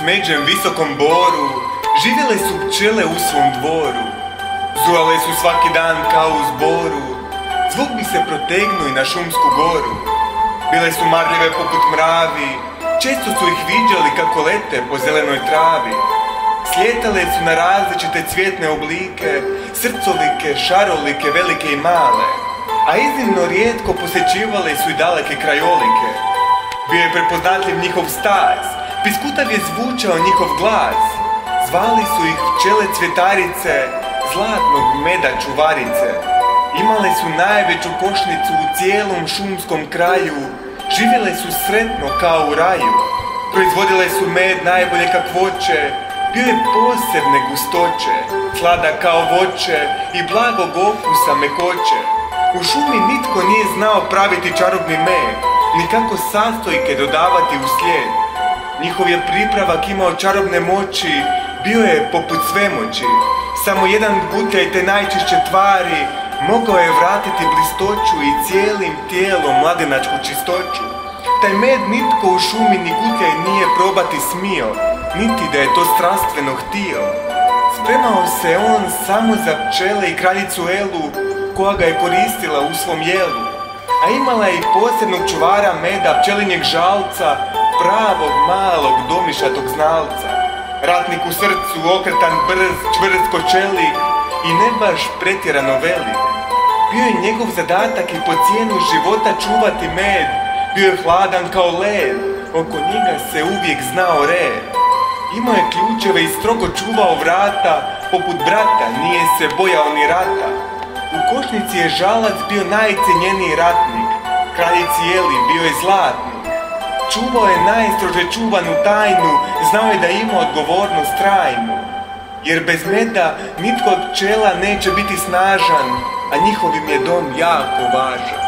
smeđem visokom boru živjele su pčele u svom dvoru. Zujale su svaki dan kao u zboru, zvuk bi se protegnuo i na šumsku goru. Bile su marljive poput mravi, često su ih viđali kako lete po zelenoj travi. Slijetale su na različite cvjetne oblike, srcolike, šarolike, velike i male, a iznimno rijetko posjećivale su i daleke krajolike. Bio je prepoznatljiv njihov stas, piskutav je zvučao njihov glas. Zvali su ih pčele cvjetarice, zlatnog meda čuvarice. Imale su najveću košnicu u cijelom šumskom kraju, živjele su sretno kao u raju. Proizvodile su med najbolje kakvoće, bio je posebne gustoće, sladak kao voće i blagog okusa mekoće. U šumi nitko nije znao praviti čarobni med, ni kako sastojke dodavati u slijed. Njihov je pripravak imao čarobne moći, bio je poput svemoći. Samo jedan gutljaj te najčišće tvari mogao je vratiti blistoću i cijelim tijelom mladenačku čistoću. Taj med nitko u šumi ni gutljaj nije probati smio, niti da je to strastveno htio. Spremao se on samo za pčele i kraljicu Elu, koja ga je koristila u svom jelu. A imala je i posebnog čuvara meda, pčelinjeg žalca, pravog malog domišljatog znalca. Ratnik u srcu, okretan, brz, čvrst ko čelik i ne baš pretjerano velik. Bio je njegov zadatak i po cijenu života čuvati med. Bio je hladan kao led, oko njega se uvijek znao red. Imao je ključeve i strogo čuvao vrata, poput brata nije se bojao ni rata. U košnici je žalac bio najcenjeniji ratnik, kraljici Eli bio je zlatnik. Čuvao je najstrože čuvanu tajnu, znao je da ima odgovornost trajnu. Jer bez meda nitko od pčela neće biti snažan, a njihov im je dom jako važan.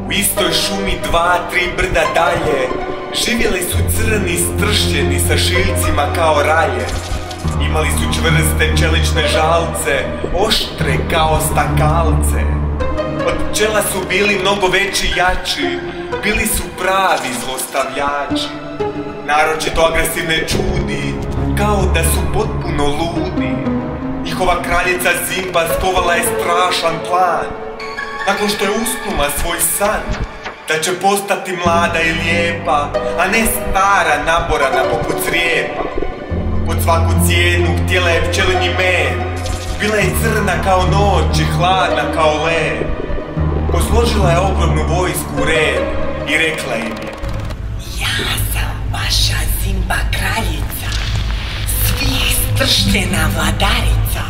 U istoj šumi 2-3 brda dalje živjeli su crni stršljeni sa šiljcima kao raje. Imali su čvrste čelične žalce, oštre kao stakalce. Od pčela su bili mnogo veći i jači, bili su pravi zlostavljači. Naročito agresivne čudi, kao da su potpuno ludi. Njihova kraljica Zimba skovala je strašan plan. Nakon što je usnula svoj san, da će postati mlada i lijepa, a ne stara naborana poput crijepa. Pod svaku cijenu htjela je pčelinji med, bila je crna kao noć i hladna kao led. Posložila je ogromnu vojsku u red i rekla im je: ja sam vaša Zimba kraljica, svih stršljena vladarica.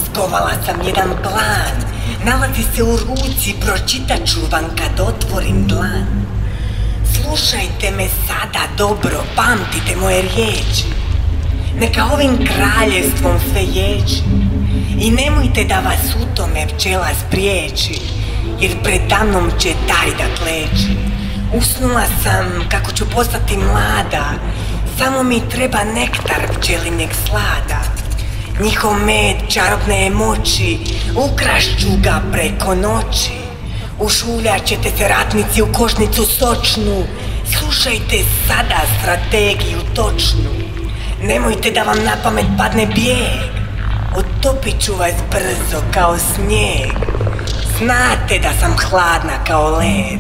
Skovala sam jedan plan, nalazi se u ruci, pročitat ću vam kad otvorim dlan. Slušajte me sada dobro, pamtite moje riječi, neka ovim kraljevstvom sve ječi. I nemojte da vas u tome pčela spriječi, jer predamnom će taj da kleči. Usnula sam kako ću postati mlada, samo mi treba nektar pčelinjeg slada. Njihov med čarobne je moći, ukrašću ga preko noći. Ušuljat ćete se ratnici u košnicu sočnu, slušajte sada strategiju točnu. Nemojte da vam na pamet padne bijeg, utopit ću vas brzo kao snijeg. Znate da sam hladna kao led,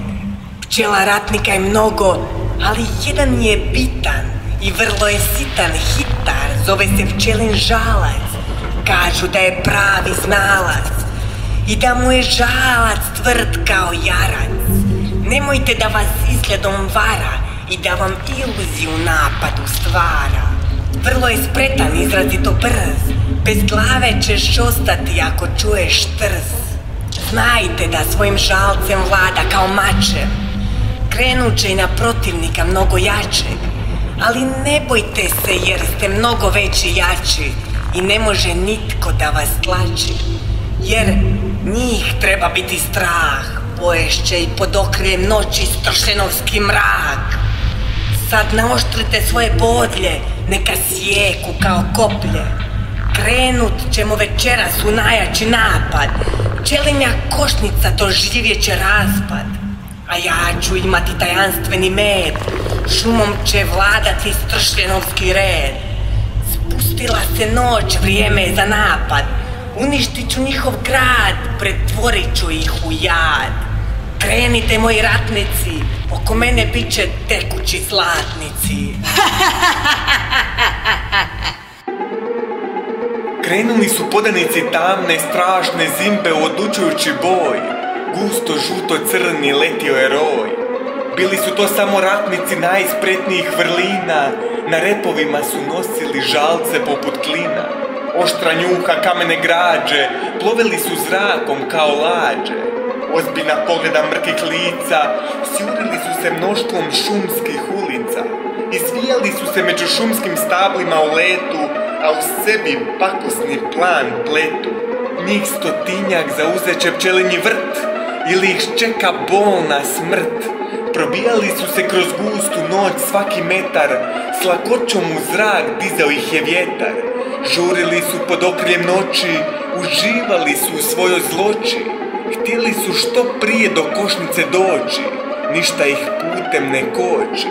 pčela ratnika je mnogo, ali jedan je bitan i vrlo je sitan, hitar, zove se pčelin žalac. Kažu da je pravi znalac i da mu je žalac tvrd kao jarac. Nemojte da vas izgledom vara i da vam iluziju napadu stvara. Vrlo je spretan, izrazito brz, bez glave ćeš ostati ako čuješ trz. Znajte da svojim žalcem vlada kao mačem, krenut će i na protivnika mnogo jačeg. Ali ne bojte se jer ste mnogo veći i jači i ne može nitko da vas tlači. Jer njih treba biti strah, poješće i pod okriljem noći stršljenovski mrak. Sad naoštrite svoje bodlje, neka sjeku kao koplje. Krenut ćemo večeras u najjači napad. Pčelinja košnica doživjet će raspad. A ja ću imati tajanstveni med. Šumom će vladati stršljenovski red. Spustila se noć, vrijeme je za napad. Uništit ću njihov grad, pretvorit ću ih u jad. Krenite, moji ratnici, oko mene bit će tekući zlatnici. Krenuli su podanici tamne, strašne zimbe u odlučujući boj. Gusto, žuto, crni letio je roj. Bili su to samo ratnici najspretnijih vrlina. Na repovima su nosili žalce poput klina. Oštra njuha, kamene građe, plovili su zrakom kao lađe. Ozbiljna pogleda mrkih lica, sjurili su se mnoštvom šumskih ulica. Izvijali su se među šumskim stablima u letu, a u sebi pakosni plan pletu. Njih stotinjak zauzet će pčelinji vrt, ili ih čeka bolna smrt. Probijali su se kroz gustu noć svaki metar, s lakoćom u zrak dizao ih je vjetar. Žurili su pod okriljem noći, uživali su u svojoj zloći. Htjeli su što prije do košnice doći, ništa ih putem ne koči.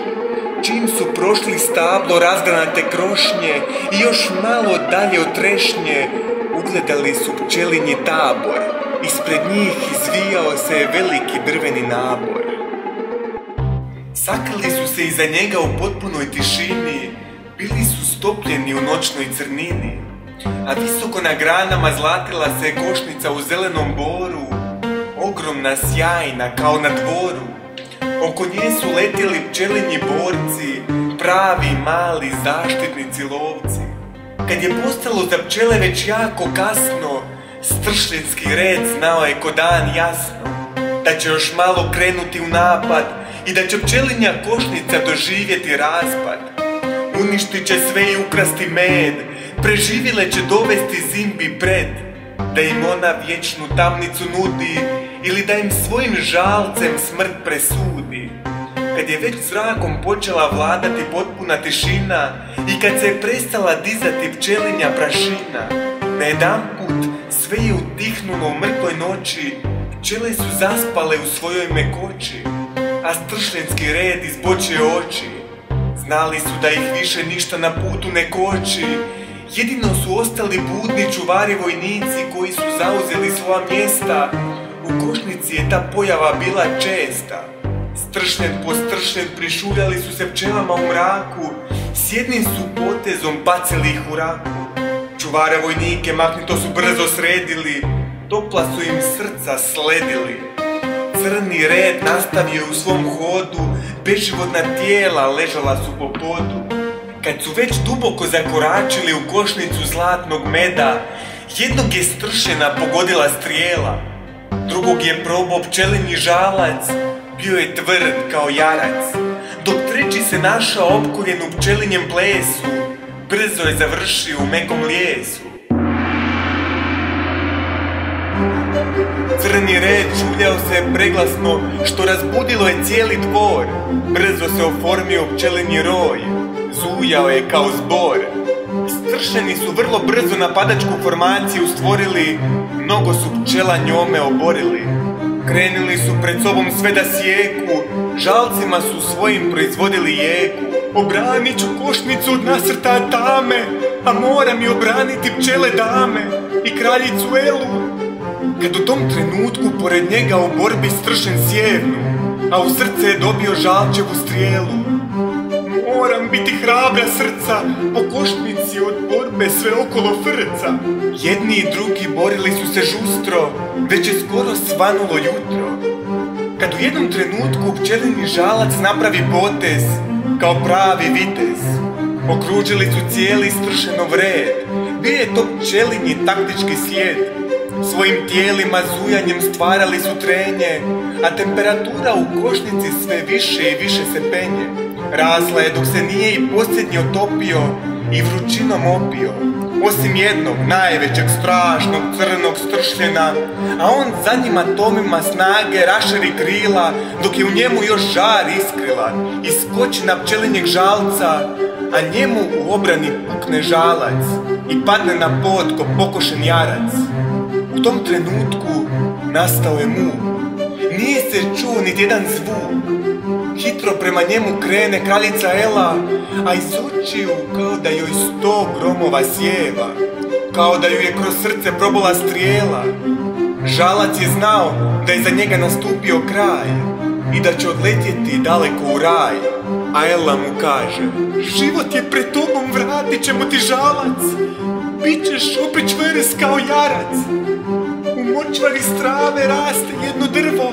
Čim su prošli stablo razgranate krošnje i još malo dalje od trešnje, ugledali su pčelinji tabor. Ispred njih izvijao se veliki drveni nabor. Sakrili su se iza njega u potpunoj tišini, bili su stopljeni u noćnoj crnini. A visoko na granama zlatila se košnica u zelenom boru, ogromna, sjajna kao na dvoru. Oko nje su letjeli pčelinji borci, pravi mali zaštitnici lovci. Kad je postalo za pčele već jako kasno, stršljenski red znao je ko dan jasno da će još malo krenuti u napad i da će pčelinja košnica doživjeti raspad. Uništit će sve i ukrasti med, preživjele će dovesti zimbi pred, da im ona vječnu tamnicu nudi ili da im svojim žalcem smrt presudi. Kad je već zrakom počela vladati potpuna tišina i kad se je prestala dizati pčelinja prašina, najedanput sve je utihnulo u mrtvoj noći, pčele su zaspale u svojoj mekoći, a stršljenski red izbočio oči. Znali su da ih više ništa na putu ne koči, jedino su ostali budni čuvari vojnici koji su zauzeli svoja mjesta. U košnici je ta pojava bila česta. Stršljen po stršljen prišuljali su se pčelama u mraku, s jednim su potezom bacili ih u raku. Čuvare vojnike mahnito su brzo sredili, topla su im srca sledili. Crni red nastavio u svom hodu, beživotna tijela ležala su po podu. Kad su već duboko zakoračili u košnicu zlatnog meda, jednog je stršljena pogodila strijela, drugog je probao pčelinji žalac, bio je tvrd kao jarac, dok treći se našao opkoljen u pčelinjem plesu, brzo je završio u mekom lijesu. Crni red žuljao se preglasno, što razbudilo je cijeli dvor. Brzo se oformio pčelinji roj, zujao je kao zbor. Stršljeni su vrlo brzo napadačku formaciju stvorili, mnogo su pčela njome oborili. Krenuli su pred sobom sve da sjeku, žalcima su svojim proizvodili jeku. Obranit ću košnicu od nasrtaja tame, a moram i obraniti pčele dame i kraljicu Elu. Kad u tom trenutku pored njega u borbi stršljen sjevnu, a u srce je dobio žalčevu strijelu. Moram biti hrabra srca, po košnici od borbe sve okolo frca. Jedni i drugi borili su se žustro, već je skoro svanulo jutro. Kad u jednom trenutku pčelini žalac napravi potez, kao pravi vitez, okružili su cijeli stršenov red. Bio je to pčelinji taktički slijed. Svojim tijelima zujanjem stvarali su trenje, a temperatura u košnici sve više i više se penje. Rasla je dok se nije i posljednji otopio i vrućinom opio. Osim jednog, najvećeg, strašnog, crnog stršljena, a on zadnjim atomima snage raširi krila, dok je u njemu još žar iskrila. Iskoči na pčelinjeg žalca, a njemu u obrani pukne žalac i padne na pod ko pokošen jarac. U tom trenutku nastao je muk. Nije se čuo niti jedan zvuk. Hitro prema njemu krene kraljica Ela, a iz očiju kao da joj 100 gromova sjeva, kao da ju je kroz srce probola strijela. Žalac je znao da je za njega nastupio kraj i da će odletjeti daleko u raj. A Ela mu kaže: život je pred tobom, vratit ćemo ti žalac. Bićeš opet čvrst kao jarac. U močvari strave raste jedno drvo,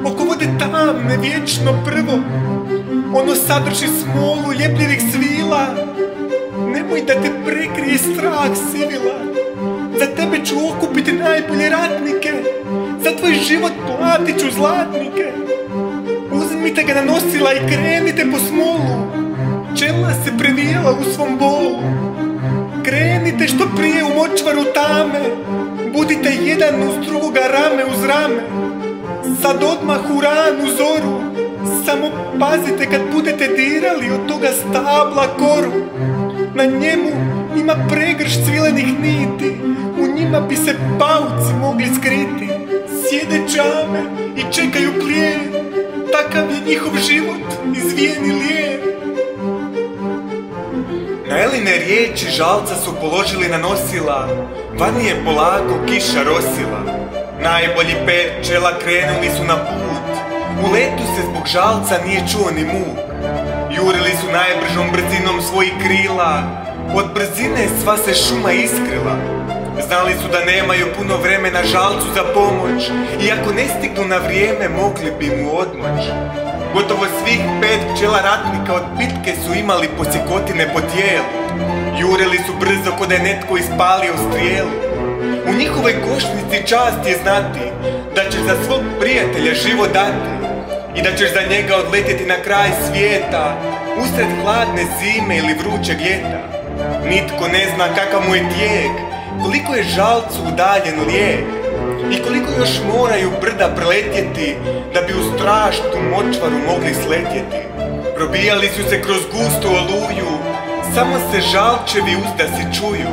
oko vode tamne vječno prvo. Ono sadrži smolu ljepljivih svila. Nemoj da te prekrije strah sivila. Za tebe ću okupiti najbolje ratnike, za tvoj život platit ću zlatnike. Uzmite ga na nosila i krenite po smolu. Pčela se previjela u svom bolu. Krenite što prije u močvaru tame, budite jedan uz drugoga rame uz rame. Sad odmah u ranu zoru, samo pazite kad budete dirali od toga stabla koru. Na njemu ima pregrš cvilenih niti, u njima bi se pauci mogli skriti. Sjede čame i čekaju plijen, takav je njihov život, izvijeni lijen. Na Eline riječi žalca su položili na nosila, vani je polako kiša rosila. Najbolji 5 pčela krenuli su na put, u letu se zbog žalca nije čuo ni muk. Jurili su najbržom brzinom svojih krila, od brzine sva se šuma iskrila. Znali su da nemaju puno vremena žalcu za pomoć, i ako ne stignu na vrijeme mogli bi mu odmoć. Gotovo svih 5 pčela ratnika od bitke su imali posjekotine po tijelu. Jurili su brzo ko da je netko ispalio strijelu. U njihovoj košnici čast je znati da ćeš za svog prijatelja život dati i da ćeš za njega odletjeti na kraj svijeta, usred hladne zime ili vrućeg ljeta. Nitko ne zna kakav mu je tijek, koliko je žalcu udaljen lijek i koliko još moraju brda preletjeti da bi u strašnu močvaru mogli sletjeti. Probijali su se kroz gustu oluju, samo se žalčevi uzdasi čuju.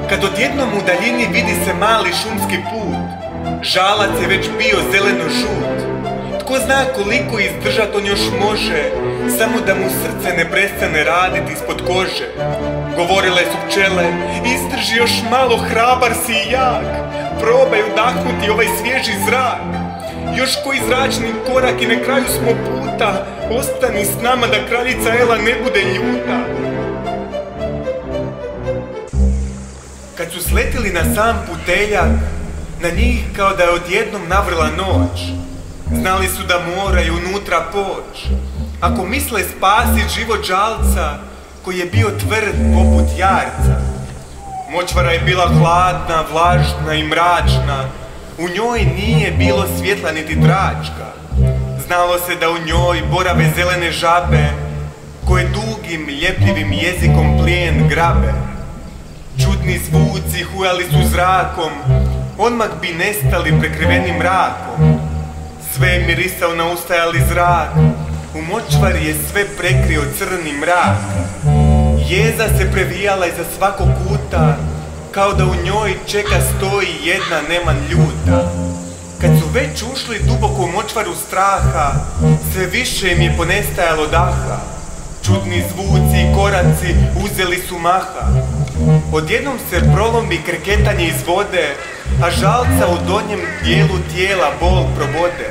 Kad odjednom u daljini vidi se mali šumski put, žalac je već bio zeleno-žut. Tko zna koliko izdržat on još može, samo da mu srce ne prestane raditi ispod kože. Govorile su pčele: izdrži još malo, hrabar si i jak, probaj udahnuti ovaj svježi zrak. Još koji zračni korak i na kraju smo puta, ostani s nama da kraljica Ela ne bude ljuta. Kad su sletili na sam puteljak, na njih kao da je odjednom navrla noć. Znali su da moraju unutra poć, ako misle spasit život žalca koji je bio tvrd poput jarca. Močvara je bila hladna, vlažna i mračna, u njoj nije bilo svjetla niti tračka. Znalo se da u njoj borave zelene žabe, koje dugim, ljepljivim jezikom plijen grabe. Čudni zvuci hujali su zrakom, odmah bi nestali prekriveni mrakom. Sve je mirisao na ustajali zrak, u močvari je sve prekrio crni mrak. Jeza se previjala iza svakog kuta, kao da u njoj čeka stoji jedna neman ljuta. Kad su već ušli duboko u močvaru straha, sve više im je ponestajalo daha. Čudni zvuci i koraci uzeli su maha. Odjednom se prolomi kreketanje iz vode, a žalca u donjem dijelu tijela bol probode.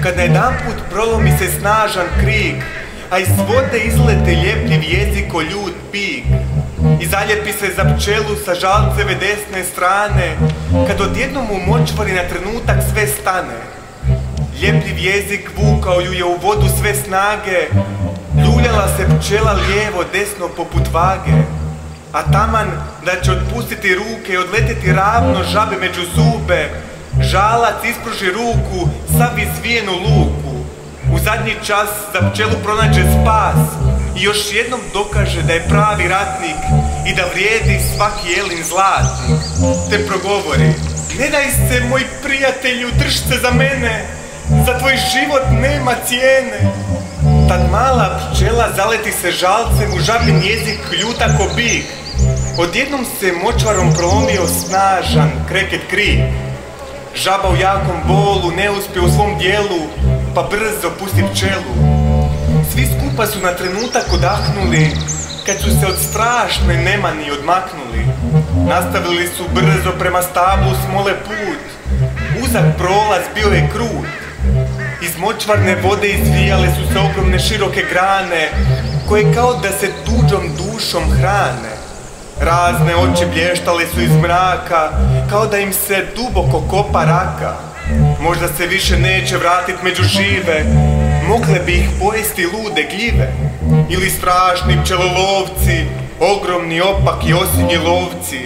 Kad najedanput prolomi se snažan krik, a iz vode izlete ljepljiv jeziko ljud pik i zaljepi se za pčelu sa žalceve desne strane, kad odjednom u močvari na trenutak sve stane. Ljepljiv jezik vukao ju je u vodu sve snage, ljuljala se pčela lijevo desno poput vage, a taman da će otpustiti ruke i odletjeti ravno žabe među zube, žalac ispruži ruku, sav izvijenu luku. U zadnji čas za pčelu pronađe spas i još jednom dokaže da je pravi ratnik i da vrijedi svaki Elin zlatnik. Te progovori: ne daj se, moj prijatelju, drž se za mene, za tvoj život nema cijene. Tad mala pčela zaleti se žalcem u žabin jezik ljuta ko bik. Odjednom se močvarom prolomio snažan kreket krik. Žaba u jakom bolu ne uspije u svom dijelu, pa brzo pusti pčelu. Svi skupa su na trenutak odahnuli, kad su se od strašne nemani odmaknuli. Nastavili su brzo prema stablu smole put. Uzak prolaz bio je krut. Iz močvarne vode izvijale su se ogromne široke grane, koje kao da se tuđom dušom hrane. Razne oči blještale su iz mraka, kao da im se duboko kopa raka. Možda se više neće vratit među žive, mogle bi ih pojesti lude gljive. Ili strašni pčelolovci, ogromni opaki osinji lovci.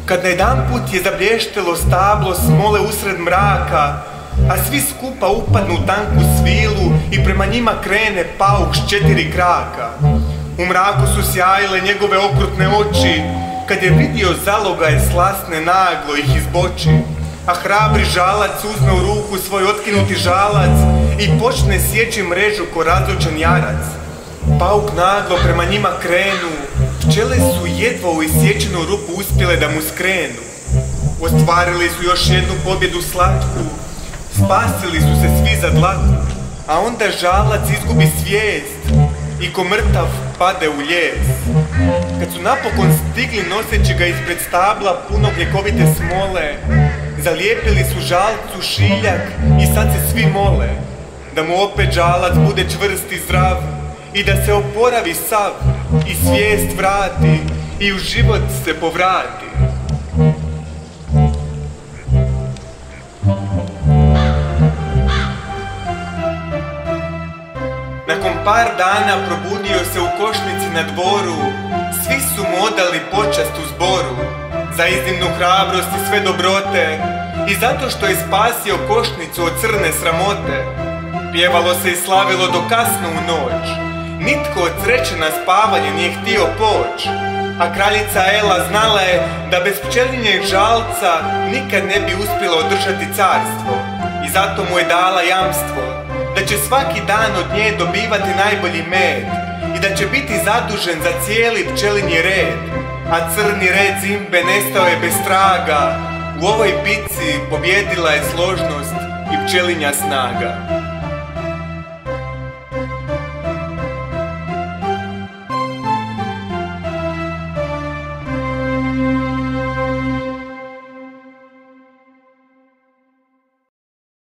Kad najedanput je zablještelo stablo smole usred mraka, a svi skupa upadnu u tanku svilu i prema njima krene pauk s 4 kraka. U mraku su sjajile njegove okrutne oči, kad je vidio zalogaj slasne naglo ih izboči. A hrabri žalac uzme u ruku svoj otkinuti žalac i počne sjeći mrežu ko razočan jarac. Pauk naglo prema njima krenu, pčele su jedva u isječenu rupu uspjele da mu skrenu. Ostvarili su još jednu pobjedu slatku, spasili su se svi za dlaku, a onda žalac izgubi svijest i ko mrtav pade u lijes. Kad su napokon stigli noseći ga ispred stabla punog ljekovite smole, zalijepili su žalcu šiljak i sad se svi mole da mu opet žalac bude čvrst i zdrav i da se oporavi sav i svijest vrati i u život se povrati. Nakon par dana probudio se u košnici na dvoru, svi su mu odali počast u zboru, za iznimnu hrabrost i sve dobrote i zato što je spasio košnicu od crne sramote. Pjevalo se i slavilo do kasno u noć, nitko od sreće na spavanje nije htio poć, a kraljica Ela znala je da bez pčelinjeg žalca nikad ne bi uspjela održati carstvo i zato mu je dala jamstvo da će svaki dan od nje dobivati najbolji med i da će biti zadužen za cijeli pčelinji red, a crni red Zimbe nestao je bez traga. U ovoj bitci pobjedila je složnost i pčelinja snaga.